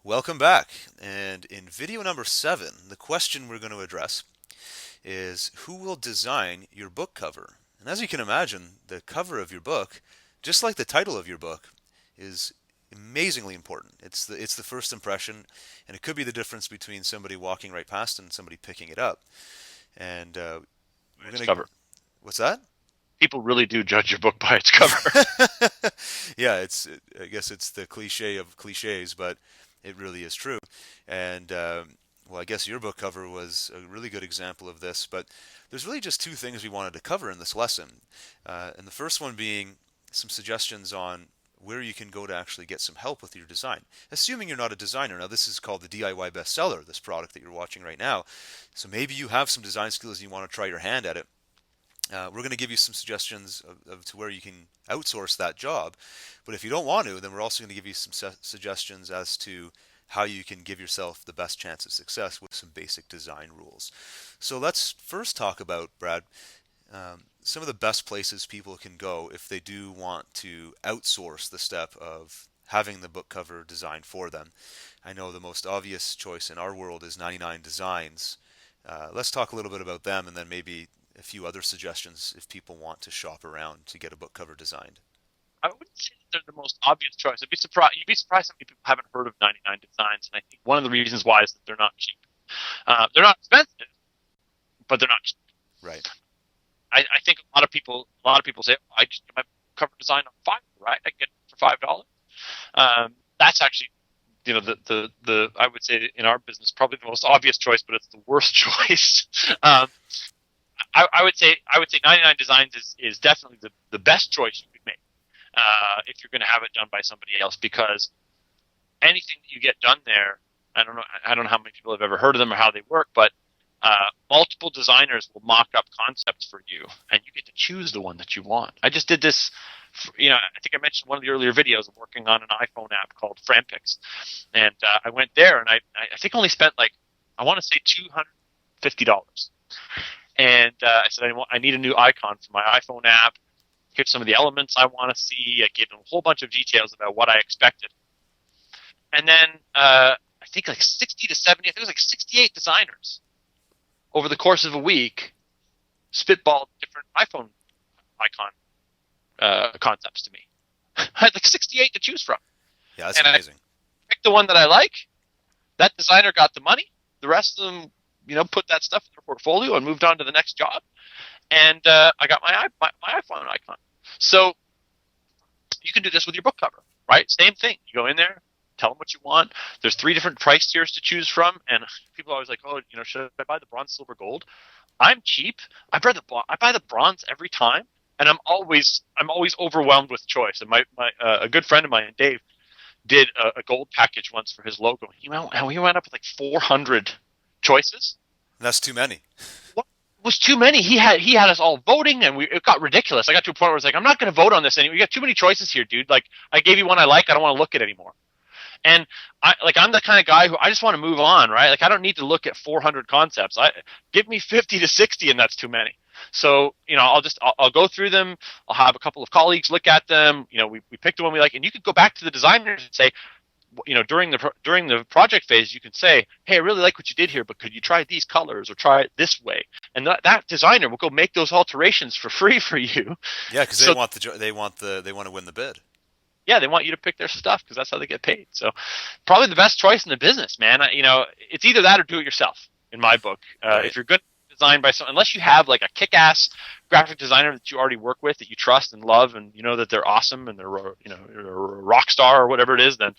Welcome back. And in video number 7, the question we're going to address is who will design your book cover? And as you can imagine, the cover of your book, just like the title of your book, is amazingly important. It's the first impression, and it could be the difference between somebody walking right past and somebody picking it up. And we're Its going to, cover. what's that? People really do judge your book by its cover. Yeah, I guess it's the cliche of cliches, but it really is true. And well, I guess your book cover was a really good example of this. But there's really just two things we wanted to cover in this lesson, and the first one being some suggestions on where you can go to actually get some help with your design. Assuming you're not a designer. Now, this is called the DIY bestseller, this product that you're watching right now. So maybe you have some design skills and you want to try your hand at it. We're going to give you some suggestions of to where you can outsource that job. But if you don't want to, then we're also going to give you some suggestions as to how you can give yourself the best chance of success with some basic design rules. So let's first talk about, Brad, some of the best places people can go if they do want to outsource the step of having the book cover designed for them. I know the most obvious choice in our world is 99 Designs. Let's talk a little bit about them and then maybe a few other suggestions if people want to shop around to get a book cover designed. I wouldn't say that they're the most obvious choice. I'd be surprised. You'd be surprised how many people haven't heard of 99 Designs, and I think one of the reasons why is that they're not cheap. They're not expensive, but they're not cheap. Right. I think a lot of people say, oh, I just get my cover design on Fiverr, right? I get it for $5. That's actually, the I would say in our business probably the most obvious choice, but it's the worst choice. I would say 99 Designs is definitely the best choice you could make if you're going to have it done by somebody else, because anything that you get done there, I don't know how many people have ever heard of them or how they work, but multiple designers will mock up concepts for you, and you get to choose the one that you want. I just did this. I think I mentioned one of the earlier videos. I'm working on an iPhone app called Franpix, and I went there, and I think only spent like, I want to say $250. And I said, I need a new icon for my iPhone app. Here's some of the elements I want to see. I gave them a whole bunch of details about what I expected. And then I think like 60 to 70, I think it was like 68 designers over the course of a week spitballed different iPhone icon concepts to me. I had like 68 to choose from. Yeah, that's And I amazing. picked the one that I like. That designer got the money. The rest of them, put that stuff in their portfolio and moved on to the next job. And I got my iPhone icon. So you can do this with your book cover, right? Same thing. You go in there, tell them what you want. There's 3 different price tiers to choose from, and people are always like, oh, should I buy the bronze, silver, gold? I'm cheap. I buy the bronze every time, and I'm always overwhelmed with choice. And my a good friend of mine, Dave, did a gold package once for his logo. He went up with like 400 choices. That's too many. What was too many? He had us all voting, and it got ridiculous. I got to a point where I was like, I'm not going to vote on this anymore. You got too many choices here, dude. Like, I gave you one I like. I don't want to look at it anymore. And I'm the kind of guy who I just want to move on, right? Like, I don't need to look at 400 concepts. Give me 50 to 60, and that's too many. So, I'll go through them. I'll have a couple of colleagues look at them. We pick the one we like, and you could go back to the designers and say, during the project phase, you can say, hey, I really like what you did here, but could you try these colors or try it this way? And that designer will go make those alterations for free for you. Yeah, because they So want they want to win the bid. yeah, they want you to pick their stuff because that's how they get paid. So probably the best choice in the business, man. It's either that or do it yourself. In my book, Right. if you're good designed by someone, unless you have like a kick-ass graphic designer that you already work with that you trust and love, and you know that they're awesome and they're a rock star or whatever it is, then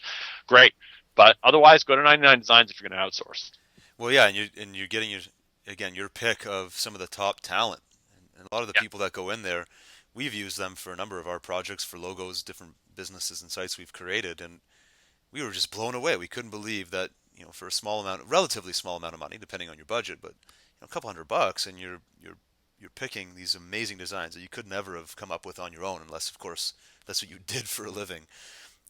great. But otherwise, go to 99 Designs if you're going to outsource. Well, yeah, and you're getting your pick of some of the top talent, and a lot of the Yeah, people that go in there, we've used them for a number of our projects for logos, different businesses and sites we've created, and we were just blown away. We couldn't believe that for a relatively small amount of money, depending on your budget, but a couple $100, and you're picking these amazing designs that you could never have come up with on your own, unless of course that's what you did for a living.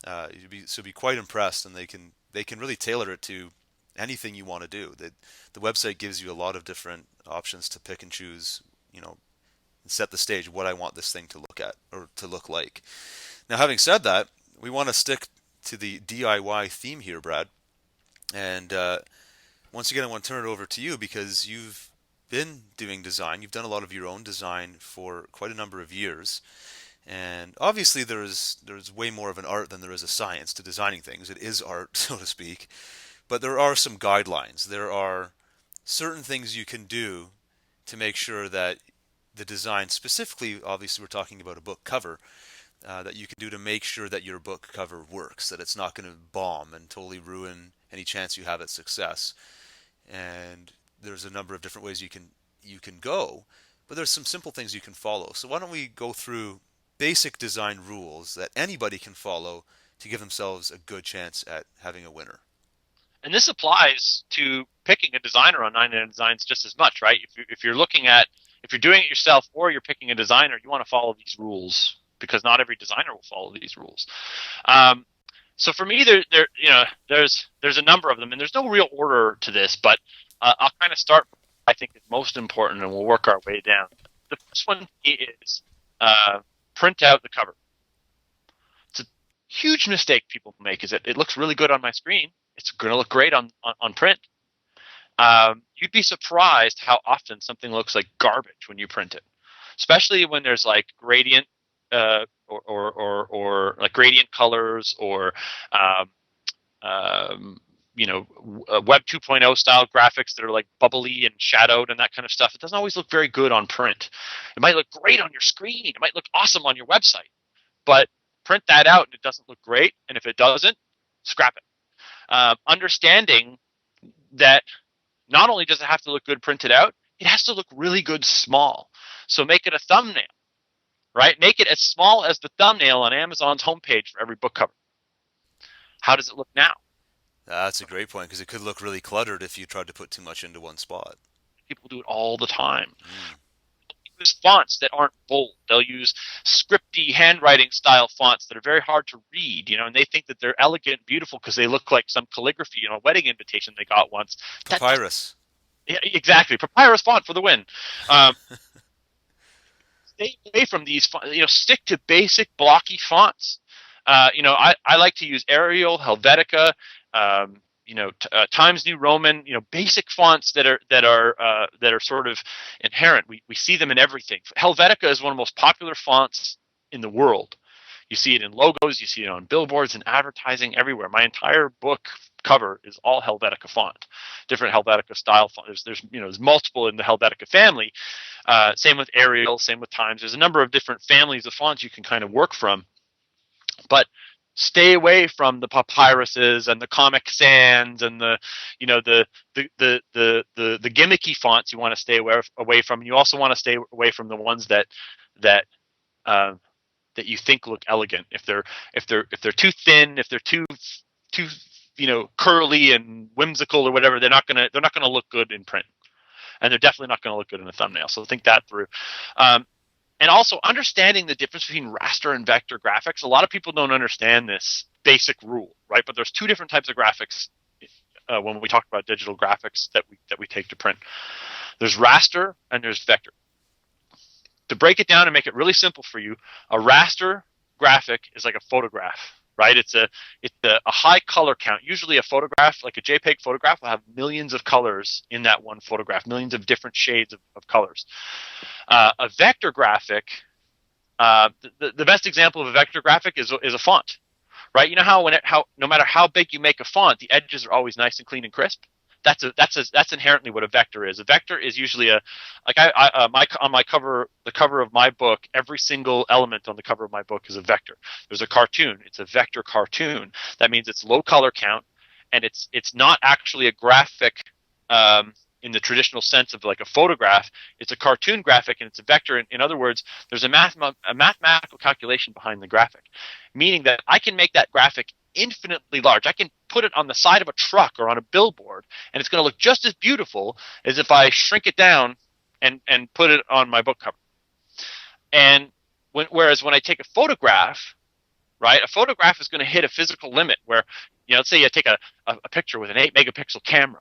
You'd be quite impressed, and they can really tailor it to anything you want to do. The website gives you a lot of different options to pick and choose, and set the stage what I want this thing to look at or to look like. Now, having said that, we want to stick to the DIY theme here, Brad. And once again, I want to turn it over to you because you've been doing design. You've done a lot of your own design for quite a number of years. And obviously, there's way more of an art than there is a science to designing things. It is art, so to speak. But there are some guidelines. There are certain things you can do to make sure that the design, specifically, obviously, we're talking about a book cover, that you can do to make sure that your book cover works, that it's not going to bomb and totally ruin any chance you have at success. And there's a number of different ways you can go, but there's some simple things you can follow. So why don't we go through basic design rules that anybody can follow to give themselves a good chance at having a winner? And this applies to picking a designer on 99 Designs just as much, right? If you're looking at, if you're doing it yourself or you're picking a designer, you want to follow these rules because not every designer will follow these rules. Um, so for me, there's a number of them, and there's no real order to this, but I'll kind of start. I think is most important, and we'll work our way down. The first one is print out the cover. It's a huge mistake people make. Is it looks really good on my screen. It's going to look great on print. You'd be surprised how often something looks like garbage when you print it, especially when there's like gradient or like gradient colors or Web 2.0 style graphics that are like bubbly and shadowed and that kind of stuff. It doesn't always look very good on print. It might look great on your screen. It might look awesome on your website, but print that out and it doesn't look great. And if it doesn't, scrap it. Understanding that not only does it have to look good printed out, it has to look really good small. So make it a thumbnail, right? Make it as small as the thumbnail on Amazon's homepage for every book cover. How does it look now? That's a great point because it could look really cluttered if you tried to put too much into one spot. People do it all the time. Mm. Use fonts that aren't bold. They'll use scripty handwriting style fonts that are very hard to read, and they think that they're elegant, beautiful because they look like some calligraphy in a wedding invitation they got once. That Papyrus. Yeah, exactly. Papyrus font for the win. Um, Stay away from these. Stick to basic blocky fonts. I like to use Arial, Helvetica, Times New Roman. Basic fonts that are sort of inherent. We see them in everything. Helvetica is one of the most popular fonts in the world. You see it in logos, you see it on billboards and advertising everywhere. My entire book cover is all Helvetica font, different Helvetica style font. There's multiple in the Helvetica family. Same with Arial, same with Times. There's a number of different families of fonts you can kind of work from, but stay away from the papyruses and the Comic Sans and the gimmicky fonts. You want to stay away from. You also want to stay away from the ones that uh, that you think look elegant. If they're too thin, if they're too curly and whimsical or whatever, they're not gonna look good in print, and they're definitely not gonna look good in a thumbnail. So think that through. And also understanding the difference between raster and vector graphics. A lot of people don't understand this basic rule, right? But there's two different types of graphics when we talk about digital graphics that we take to print. There's raster and there's vector. To break it down and make it really simple for you, a raster graphic is like a photograph, right? It's a high color count. Usually a photograph, like a JPEG photograph, will have millions of colors in that one photograph, millions of different shades of colors. A vector graphic, the best example of a vector graphic is a font, right? You know how no matter how big you make a font, the edges are always nice and clean and crisp. That's inherently what a vector is. A vector is usually on my cover, the cover of my book, every single element on the cover of my book is a vector. There's a cartoon. It's a vector cartoon. That means it's low color count, and it's not actually a graphic in the traditional sense of like a photograph. It's a cartoon graphic, and it's a vector. In other words, there's a mathematical calculation behind the graphic, meaning that I can make that graphic infinitely large. I can put it on the side of a truck or on a billboard, and it's going to look just as beautiful as if I shrink it down and put it on my book cover. And whereas when I take a photograph, right, a photograph is going to hit a physical limit where, let's say you take a picture with an 8 megapixel camera,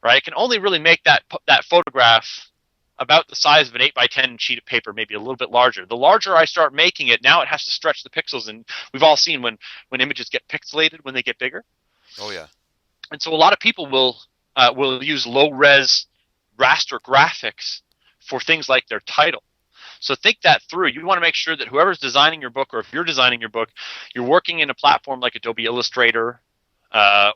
right? I can only really make that photograph about the size of an 8x10 sheet of paper, maybe a little bit larger. The larger I start making it, now it has to stretch the pixels, and we've all seen when images get pixelated when they get bigger. Oh yeah. And so a lot of people will use low res raster graphics for things like their title. So think that through. You want to make sure that whoever's designing your book, or if you're designing your book, you're working in a platform like Adobe Illustrator,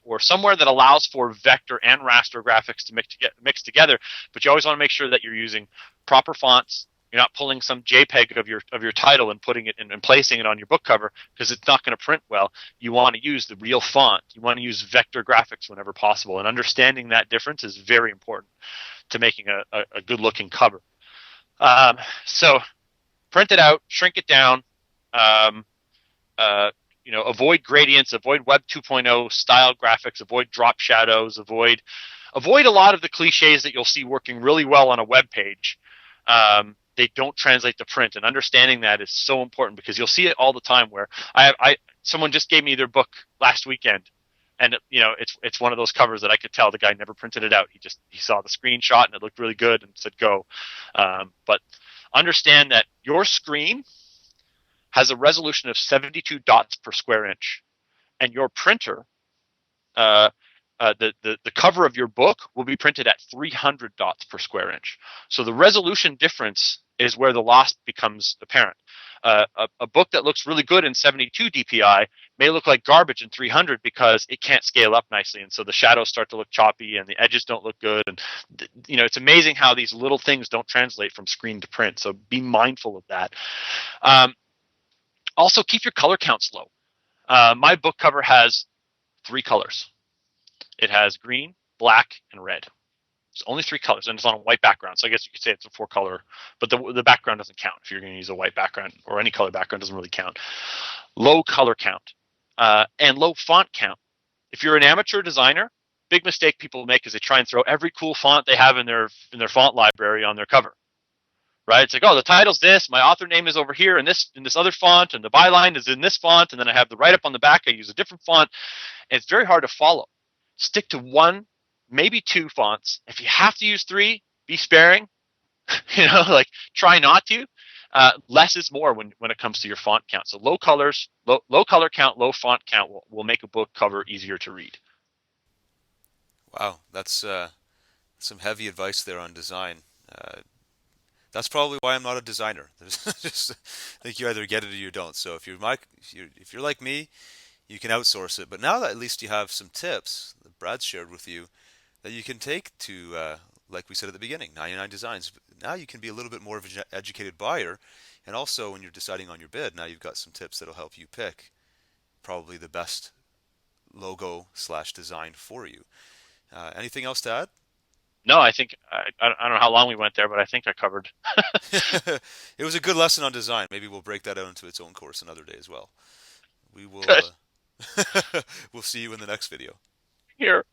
or somewhere that allows for vector and raster graphics to mix together. But you always want to make sure that you're using proper fonts. You're not pulling some JPEG of your title and putting it and placing it on your book cover, because it's not going to print well. You want to use the real font. You want to use vector graphics whenever possible, and understanding that difference is very important to making a good looking cover. Um, so print it out, shrink it down. Um, Avoid gradients, avoid Web 2.0 style graphics, avoid drop shadows, avoid a lot of the cliches that you'll see working really well on a web page. They don't translate to print, and understanding that is so important, because you'll see it all the time. Where someone just gave me their book last weekend, and it's one of those covers that I could tell the guy never printed it out. He saw the screenshot and it looked really good and said go. But understand that your screen has a resolution of 72 dots per square inch, and your printer, uh, the cover of your book will be printed at 300 dots per square inch. So the resolution difference is where the loss becomes apparent. A book that looks really good in 72 DPI may look like garbage in 300, because it can't scale up nicely, and so the shadows start to look choppy and the edges don't look good. And it's amazing how these little things don't translate from screen to print. So be mindful of that. Um, Also, keep your color counts low. My book cover has 3 colors. It has green, black, and red. It's only 3 colors, and it's on a white background. So I guess you could say it's a 4 color, but the background doesn't count. If you're going to use a white background, or any color background, doesn't really count. Low color count, and low font count. If you're an amateur designer, big mistake people make is they try and throw every cool font they have in their font library on their cover. Right? It's like, oh, the title's this, my author name is over here in this other font, and the byline is in this font, and then I have the write up on the back. I use a different font, and it's very hard to follow. Stick to 1, maybe 2 fonts. If you have to use 3, be sparing. Like, try not to. Less is more when it comes to your font count. So low colors, low color count, low font count will make a book cover easier to read. Wow, that's some heavy advice there on design. That's probably why I'm not a designer. Just, I think you either get it or you don't. So if you're like me, you can outsource it. But now that at least you have some tips that Brad shared with you that you can take to, like we said at the beginning, 99 Designs. Now you can be a little bit more of an educated buyer. And also when you're deciding on your bid, now you've got some tips that'll help you pick probably the best logo slash design for you. Anything else to add? No, I think I don't know how long we went there, but I think I covered. It was a good lesson on design. Maybe we'll break that out into its own course another day as well. We will Good. we'll see you in the next video. Here.